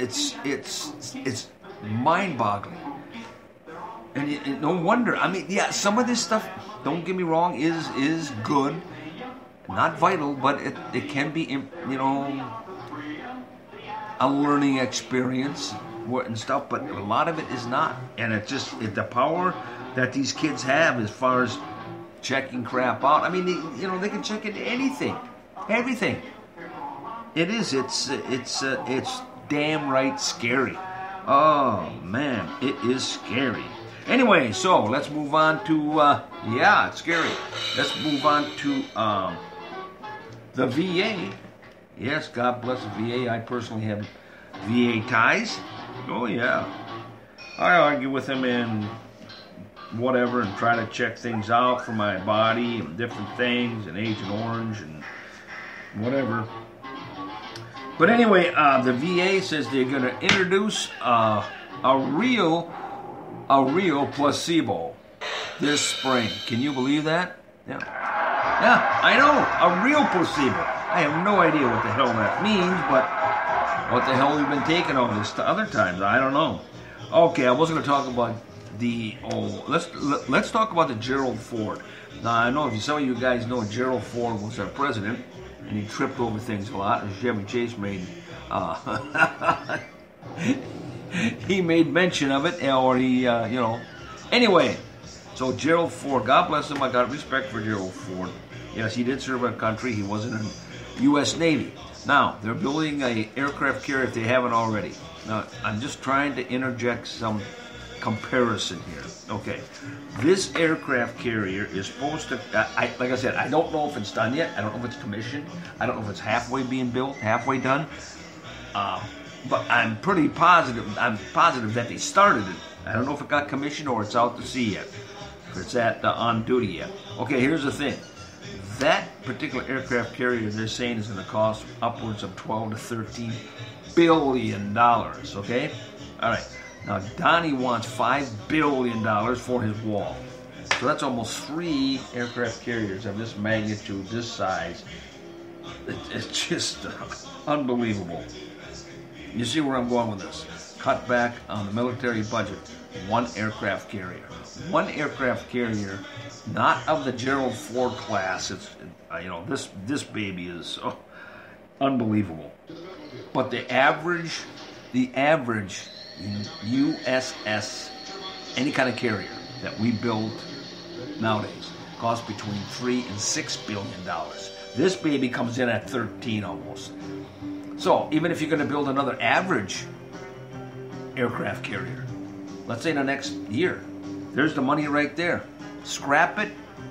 it's mind-boggling. And no wonder. I mean, yeah, some of this stuff, don't get me wrong, is good, not vital, but it can be, a learning experience and stuff. But a lot of it is not, and the power that these kids have as far as checking crap out. I mean, they can check into anything, everything. It's damn right scary. Oh man, it is scary. Anyway, so let's move on to, it's scary. Let's move on to the VA. Yes, God bless the VA. I personally have VA ties. Oh, yeah. I argue with them and whatever and try to check things out for my body and different things and Agent Orange and whatever. But anyway, the VA says they're going to introduce a real placebo this spring. Can you believe that? Yeah. Yeah, I know. A real placebo. I have no idea what the hell that means, but what the hell we've been taking all this other times, I don't know. Okay, I was going to talk about let's talk about the Gerald Ford. Now, I know some of you guys know Gerald Ford was our president, and he tripped over things a lot, and Chevy Chase made he made mention of it, or he, Anyway, so Gerald Ford, God bless him, I got respect for Gerald Ford. Yes, he did serve our country. He was in the U.S. Navy. Now, they're building an aircraft carrier if they haven't already. Now, I'm just trying to interject some comparison here. Okay, this aircraft carrier is supposed to, like I said, I don't know if it's done yet. I don't know if it's commissioned. I don't know if it's halfway being built, halfway done. But I'm pretty positive. I'm positive that they started it. I don't know if it got commissioned or it's out to sea yet. If it's on duty yet. Okay, here's the thing. That particular aircraft carrier, they're saying, is going to cost upwards of $12 to $13 billion. Okay? All right. Now, Donnie wants $5 billion for his wall. So that's almost 3 aircraft carriers of this magnitude, this size. It's just unbelievable. You see where I'm going with this. Cut back on the military budget. 1 aircraft carrier. 1 aircraft carrier, not of the Gerald Ford class. It's this baby is unbelievable. But the average USS, any kind of carrier that we build nowadays, costs between $3 and $6 billion. This baby comes in at 13 almost. So even if you're going to build another average aircraft carrier, let's say in the next year, there's the money right there. Scrap it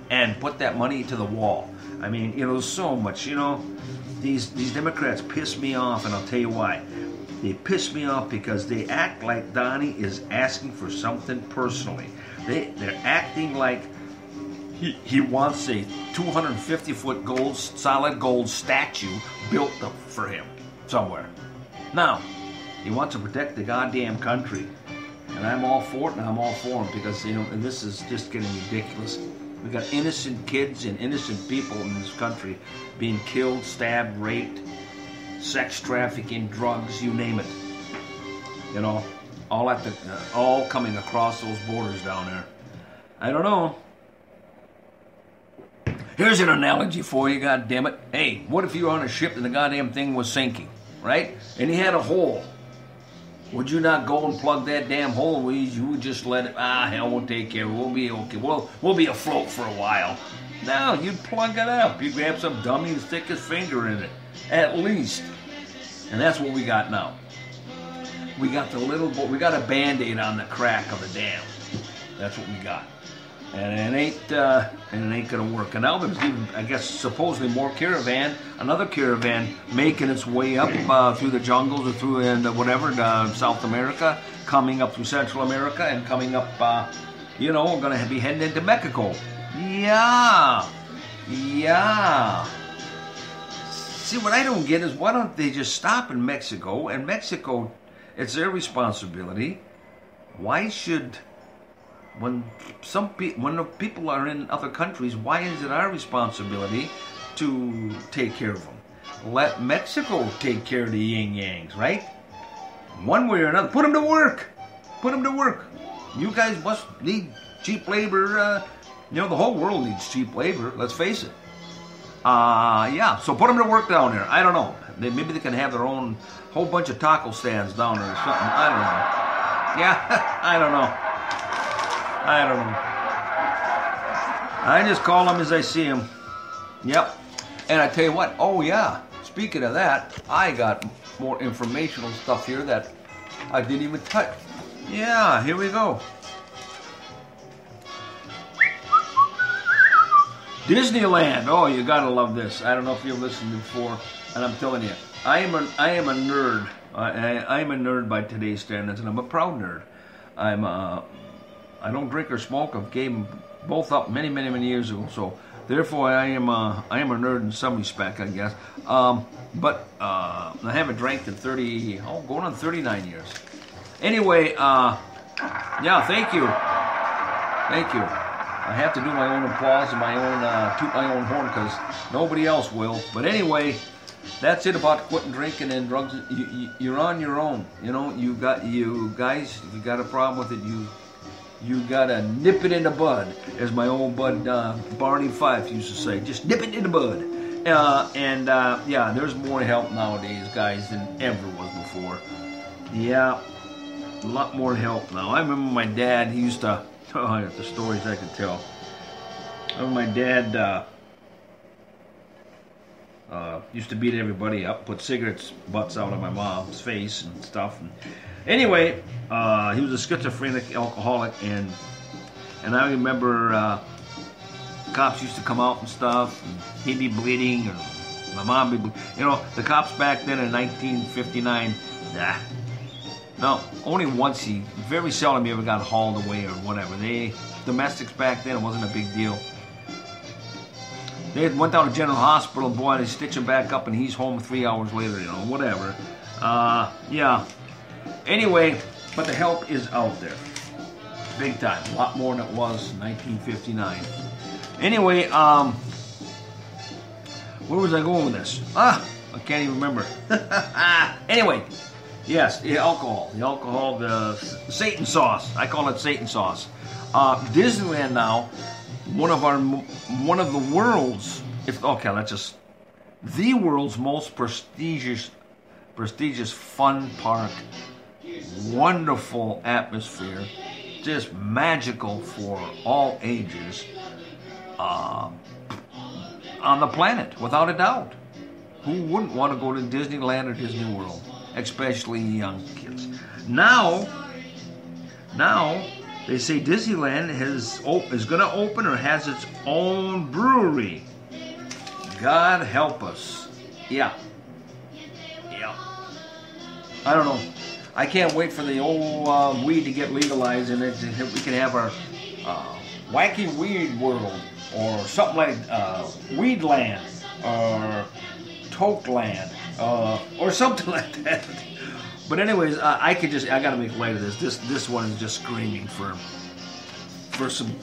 and put that money to the wall. I mean, there's so much, these Democrats piss me off, and I'll tell you why. They piss me off because they act like Donnie is asking for something personally. They're acting like he wants a 250-foot solid gold statue built up for him somewhere. Now, he wants to protect the goddamn country. And I'm all for it, and I'm all for him because, and this is just getting ridiculous. We got innocent kids and innocent people in this country being killed, stabbed, raped, sex trafficking, drugs, you name it. All coming across those borders down there. I don't know. Here's an analogy for you, goddammit. Hey, what if you were on a ship and the goddamn thing was sinking, right? And you had a hole. Would you not go and plug that damn hole? You would just let it, hell, we'll take care of it. We'll be okay. We'll be afloat for a while. No, you'd plug it up. You grab some dummy and stick his finger in it. At least. And that's what we got now. We got we got a Band-Aid on the crack of the dam. That's what we got. And it ain't gonna work. And now there's even, I guess, supposedly another caravan making its way up through the jungles or through South America, coming up through Central America, and coming up, we're gonna be heading into Mexico. Yeah. See, what I don't get is why don't they just stop in Mexico? And Mexico, it's their responsibility. Why should... When the people are in other countries, why is it our responsibility to take care of them? Let Mexico take care of the yin-yangs, right? one way or another. Put them to work. Put them to work. You guys must need cheap labor. The whole world needs cheap labor. Let's face it. Yeah. So put them to work down there. I don't know. Maybe they can have their own whole bunch of taco stands down there or something. I don't know. Yeah. I don't know. I just call them as I see them. Yep. And I tell you what. Oh yeah. Speaking of that, I got more informational stuff here that I didn't even touch. Yeah, here we go. Disneyland. Oh, you gotta love this. I don't know if you've listened before, and I'm telling you, I am a nerd. I am a nerd by today's standards, and I'm a proud nerd. I don't drink or smoke. I've gave them both up many years ago. So therefore, I am a nerd in some respect, I guess. But I haven't drank in going on 39 years. Anyway, yeah, thank you. I have to do my own applause and my own toot my own horn because nobody else will. But anyway, that's it about quitting drinking and drugs. You're on your own. You guys, if you got a problem with it, you gotta nip it in the bud, as my old bud Barney Fife used to say. Just nip it in the bud. Yeah, there's more help nowadays, guys, than ever was before. Yeah, a lot more help now. I remember my dad. He used to. Oh, the stories I could tell. I remember my dad used to beat everybody up, put cigarettes butts out of my mom's face and stuff. And anyway, he was a schizophrenic alcoholic, and I remember cops used to come out and stuff, and he'd be bleeding, or my mom would be the cops back then in 1959, no, only once very seldom he ever got hauled away or whatever. Domestics back then, it wasn't a big deal. They went down to General Hospital, boy, they stitch him back up, and he's home 3 hours later, whatever. Yeah. Anyway, but the help is out there. Big time. A lot more than it was in 1959. Anyway, where was I going with this? I can't even remember. Anyway, yes, the alcohol, the Satan sauce. I call it Satan sauce. Disneyland now, one of the world's, the world's most prestigious fun park. Wonderful atmosphere, just magical for all ages. On the planet, without a doubt. Who wouldn't want to go to Disneyland or Disney World, especially young kids? Now they say Disneyland is going to open or has its own brewery. God help us. Yeah. I don't know. I can't wait for the old weed to get legalized, and we can have our wacky weed world, or something like Weedland, or Tokeland, or something like that. But anyways, I gotta make light of this. This one is just screaming for some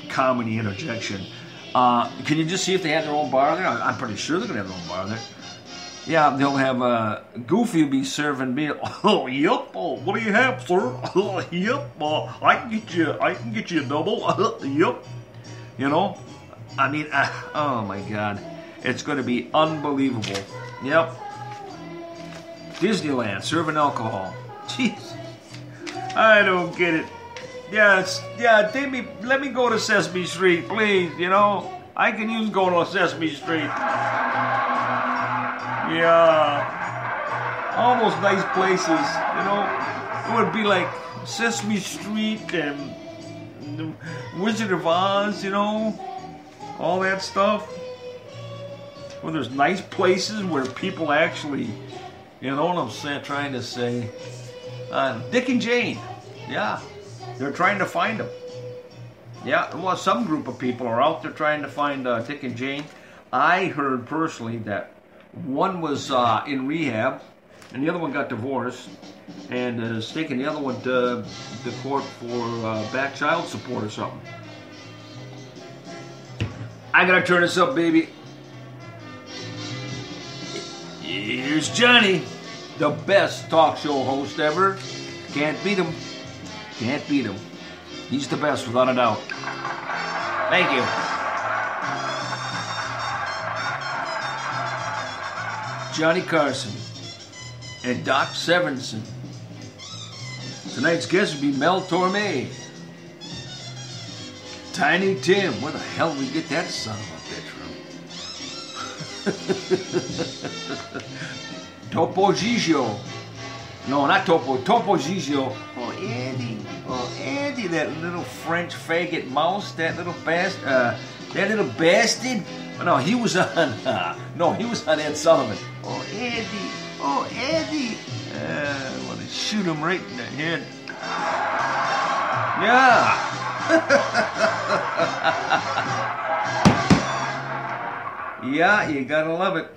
comedy interjection. Can you just see if they have their own bar there? I'm pretty sure they're gonna have their own bar there. Yeah, they'll have Goofy will be serving beer. Oh, yep. Oh, what do you have, sir? Oh, yep. I can get you a double. Yep. I mean, oh my God, it's going to be unbelievable. Yep. Disneyland serving alcohol. Jeez, I don't get it. Let me go to Sesame Street, please. I can use going to Sesame Street. Yeah, all those nice places, it would be like Sesame Street and the Wizard of Oz, all that stuff. Where there's nice places where people actually, what I'm trying to say. Dick and Jane, yeah, they're trying to find them. Yeah, well, some group of people are out there trying to find Dick and Jane. I heard personally that one was in rehab, and the other one got divorced, and is taking the other one to the court for back child support or something. I gotta turn this up, baby. Here's Johnny. the best talk show host ever. Can't beat him. Can't beat him. He's the best, without a doubt. Thank you. Johnny Carson and Doc Severinsen. Tonight's guest will be Mel Torme. Tiny Tim. Where the hell did we get that son of a bitch from? Topo Gigio. No, not Topo. Topo Gigio. Oh, Andy. Oh, Andy, that little French faggot mouse. That little bastard. That little bastard. No, he was on. He was on Ed Sullivan. Oh, Andy. Oh, Andy. I want to shoot him right in the head. Yeah. Yeah, you gotta love it.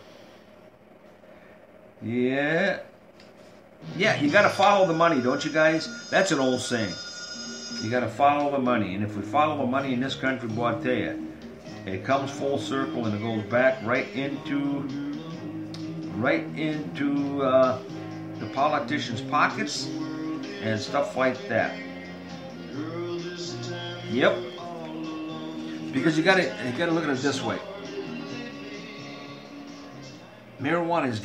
Yeah. Yeah, you gotta follow the money, don't you guys? That's an old saying. You gotta follow the money. And if we follow the money in this country, boy, I tell you, it comes full circle and it goes back right into the politicians' pockets and stuff like that. Yep. Because you gotta look at it this way. Marijuana is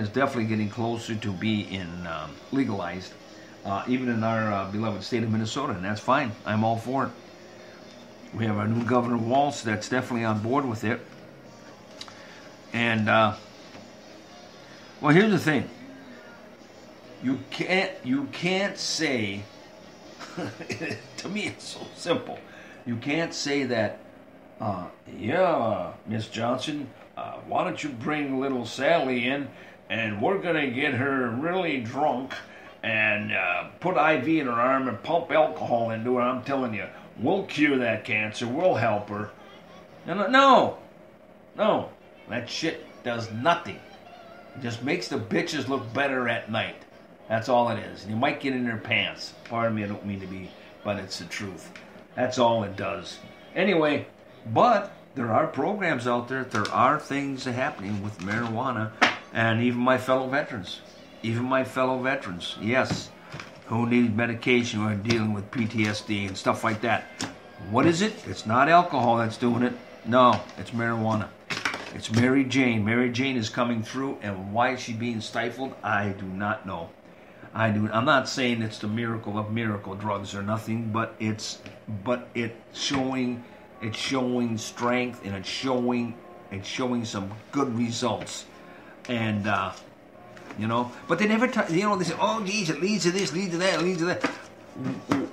definitely getting closer to being legalized, even in our beloved state of Minnesota, and that's fine. I'm all for it. We have our new Governor Walz that's definitely on board with it. And well, here's the thing. You can't say. To me, it's so simple. You can't say that. Yeah, Miss Johnson. Why don't you bring little Sally in, and we're gonna get her really drunk, and put IV in her arm and pump alcohol into her. I'm telling you, we'll cure that cancer. We'll help her. No, that shit does nothing. It just makes the bitches look better at night. That's all it is. And you might get in their pants. Pardon me, I don't mean to be, but it's the truth. That's all it does. Anyway, but there are programs out there. There are things happening with marijuana, and even my fellow veterans. Yes, who need medication or are dealing with PTSD and stuff like that. What is it? It's not alcohol that's doing it. No, it's marijuana. It's Mary Jane. Mary Jane is coming through, and why is she being stifled? I do not know. I'm not saying it's the miracle of miracle drugs or nothing, but it's showing strength, and it's showing some good results, and But they never, they say, oh geez, it leads to this, leads to that, leads to that.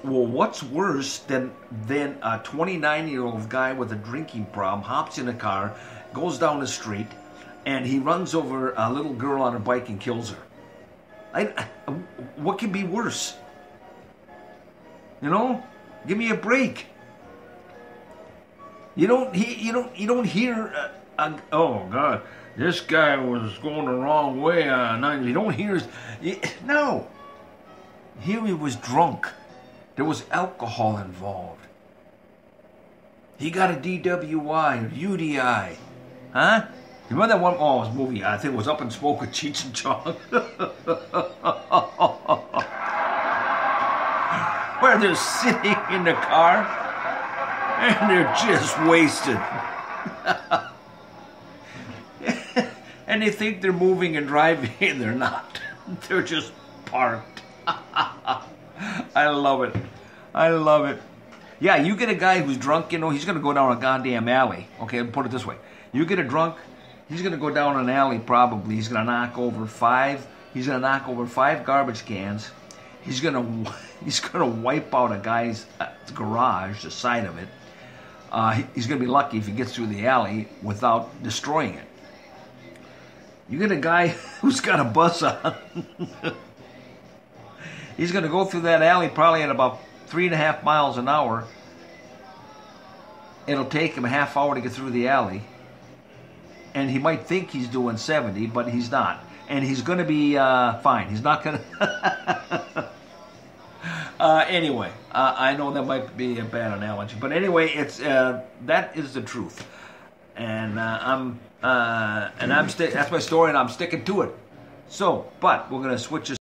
Well, what's worse than a 29-year-old guy with a drinking problem hops in a car, goes down the street, and he runs over a little girl on a bike and kills her? What can be worse? Give me a break. You don't hear. Oh God, this guy was going the wrong way. You don't hear. No. Here he was drunk. There was alcohol involved. He got a DWI or UDI, huh? You remember that one? Oh, it was a movie. I think it was Up in Smoke with Cheech and Chong. Where they're sitting in the car and they're just wasted. And they think they're moving and driving, and they're not. They're just parked. I love it. Yeah, you get a guy who's drunk, he's going to go down a goddamn alley. Okay, I'll put it this way. You get a drunk, he's going to go down an alley probably. He's going to knock over five garbage cans. He's going to wipe out a guy's garage, the side of it. He's going to be lucky if he gets through the alley without destroying it. You get a guy who's got a bus on. He's going to go through that alley probably at about 3.5 miles an hour. It'll take him a half hour to get through the alley. And he might think he's doing 70, but he's not. And he's going to be fine. He's not going to... Anyway, I know that might be a bad analogy. But anyway, that is the truth. And I'm and that's my story, and I'm sticking to it. So, but we're gonna switch this